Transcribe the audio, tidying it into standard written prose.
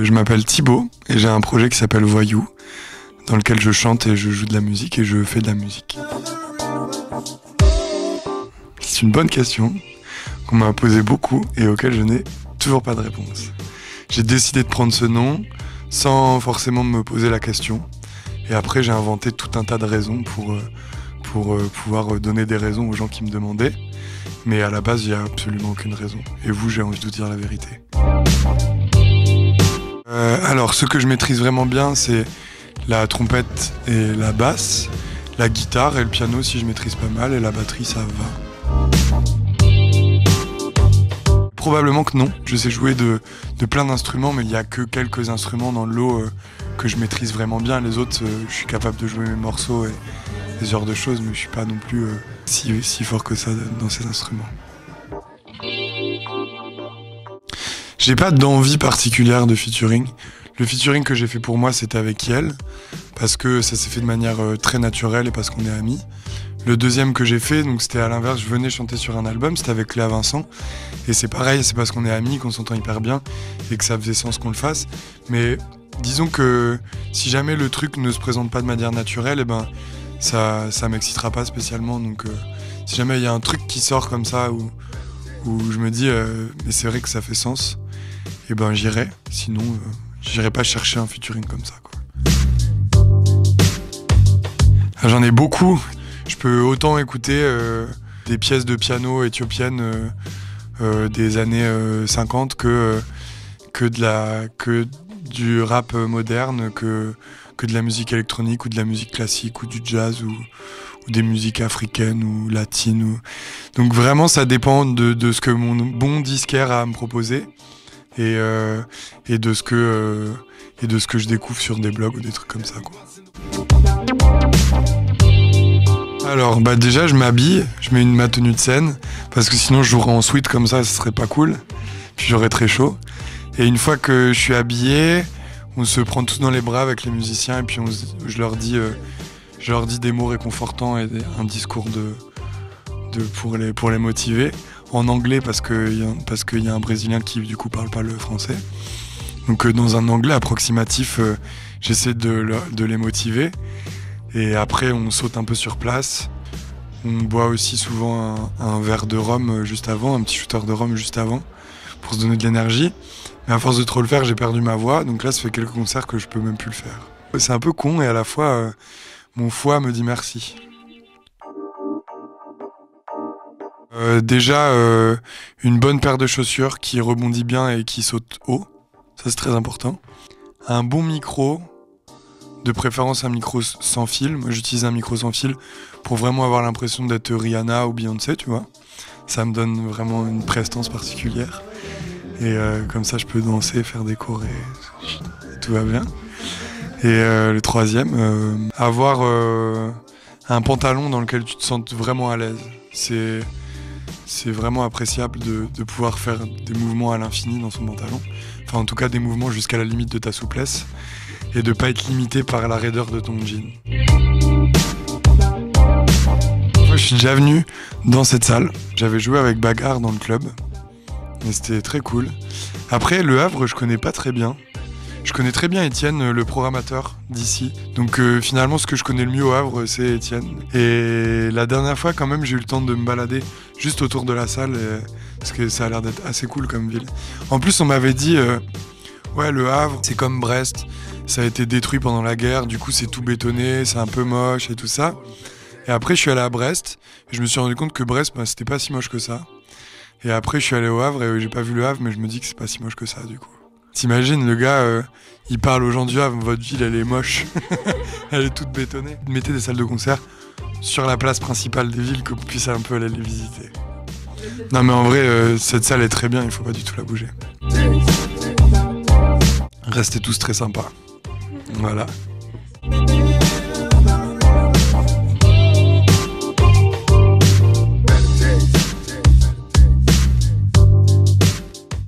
Je m'appelle Thibaut et j'ai un projet qui s'appelle Voyou, dans lequel je chante et je joue de la musique et je fais de la musique. C'est une bonne question qu'on m'a posée beaucoup et auquel je n'ai toujours pas de réponse. J'ai décidé de prendre ce nom sans forcément me poser la question. Et après, j'ai inventé tout un tas de raisons pour pouvoir donner des raisons aux gens qui me demandaient. Mais à la base, il n'y a absolument aucune raison. Et vous, j'ai envie de vous dire la vérité. Alors, ce que je maîtrise vraiment bien, c'est la trompette et la basse, la guitare et le piano si je maîtrise pas mal, et la batterie, ça va. Probablement que non. Je sais jouer de plein d'instruments, mais il n'y a que quelques instruments dans le lot que je maîtrise vraiment bien. Les autres, je suis capable de jouer mes morceaux et ce genre de choses, mais je suis pas non plus si fort que ça dans ces instruments. J'ai pas d'envie particulière de featuring. Le featuring que j'ai fait pour moi, c'était avec Yel, parce que ça s'est fait de manière très naturelle et parce qu'on est amis. Le deuxième que j'ai fait, donc c'était à l'inverse, je venais chanter sur un album, c'était avec Léa Vincent. Et c'est pareil, c'est parce qu'on est amis, qu'on s'entend hyper bien et que ça faisait sens qu'on le fasse. Mais disons que si jamais le truc ne se présente pas de manière naturelle, eh ben ça m'excitera pas spécialement. Donc si jamais il y a un truc qui sort comme ça où je me dis mais c'est vrai que ça fait sens, et ben j'irai. Sinon j'irai pas chercher un featuring comme ça, quoi. J'en ai beaucoup. Je peux autant écouter des pièces de piano éthiopiennes des années 50 que du rap moderne, que de la musique électronique ou de la musique classique ou du jazz ou des musiques africaines ou latines. Donc vraiment ça dépend de ce que mon bon disquaire a à me proposer et de ce que je découvre sur des blogs ou des trucs comme ça, quoi. Alors déjà je m'habille, je mets ma tenue de scène parce que sinon je jouerais en sweat comme ça serait pas cool, puis j'aurais très chaud. Et une fois que je suis habillé, on se prend tous dans les bras avec les musiciens et puis je leur dis des mots réconfortants et un discours pour les motiver en anglais parce qu'il y a un Brésilien qui du coup parle pas le français. Donc dans un anglais approximatif, j'essaie de les motiver. Et après, on saute un peu sur place. On boit aussi souvent un verre de rhum juste avant, un petit shooter de rhum juste avant, pour se donner de l'énergie. Mais à force de trop le faire, j'ai perdu ma voix. Donc là, ça fait quelques concerts que je peux même plus le faire. C'est un peu con et à la fois, mon foie me dit merci. Déjà, une bonne paire de chaussures qui rebondit bien et qui saute haut. Ça, c'est très important. Un bon micro. De préférence un micro sans fil. Moi j'utilise un micro sans fil pour vraiment avoir l'impression d'être Rihanna ou Beyoncé, tu vois. Ça me donne vraiment une prestance particulière. Et comme ça je peux danser, faire des chorés, et tout va bien. Et le troisième, avoir un pantalon dans lequel tu te sens vraiment à l'aise. C'est vraiment appréciable de pouvoir faire des mouvements à l'infini dans son pantalon. Enfin en tout cas des mouvements jusqu'à la limite de ta souplesse. Et de pas être limité par la raideur de ton jean. Moi, je suis déjà venu dans cette salle. J'avais joué avec Bagarre dans le club. Et c'était très cool. Après, Le Havre, je connais pas très bien. Je connais très bien Étienne, le programmateur d'ici. Donc finalement, ce que je connais le mieux au Havre, c'est Étienne. Et la dernière fois, quand même, j'ai eu le temps de me balader juste autour de la salle. Parce que ça a l'air d'être assez cool comme ville. En plus, on m'avait dit... ouais, Le Havre, c'est comme Brest. Ça a été détruit pendant la guerre, du coup c'est tout bétonné, c'est un peu moche et tout ça. Et après je suis allé à Brest, et je me suis rendu compte que Brest, c'était pas si moche que ça. Et après je suis allé au Havre, et j'ai pas vu Le Havre, mais je me dis que c'est pas si moche que ça du coup. T'imagines, le gars, il parle aux gens du Havre, votre ville elle est moche, elle est toute bétonnée. Mettez des salles de concert sur la place principale des villes, que vous puissiez un peu aller les visiter. Non mais en vrai, cette salle est très bien, il faut pas du tout la bouger. Restez tous très sympas. Voilà.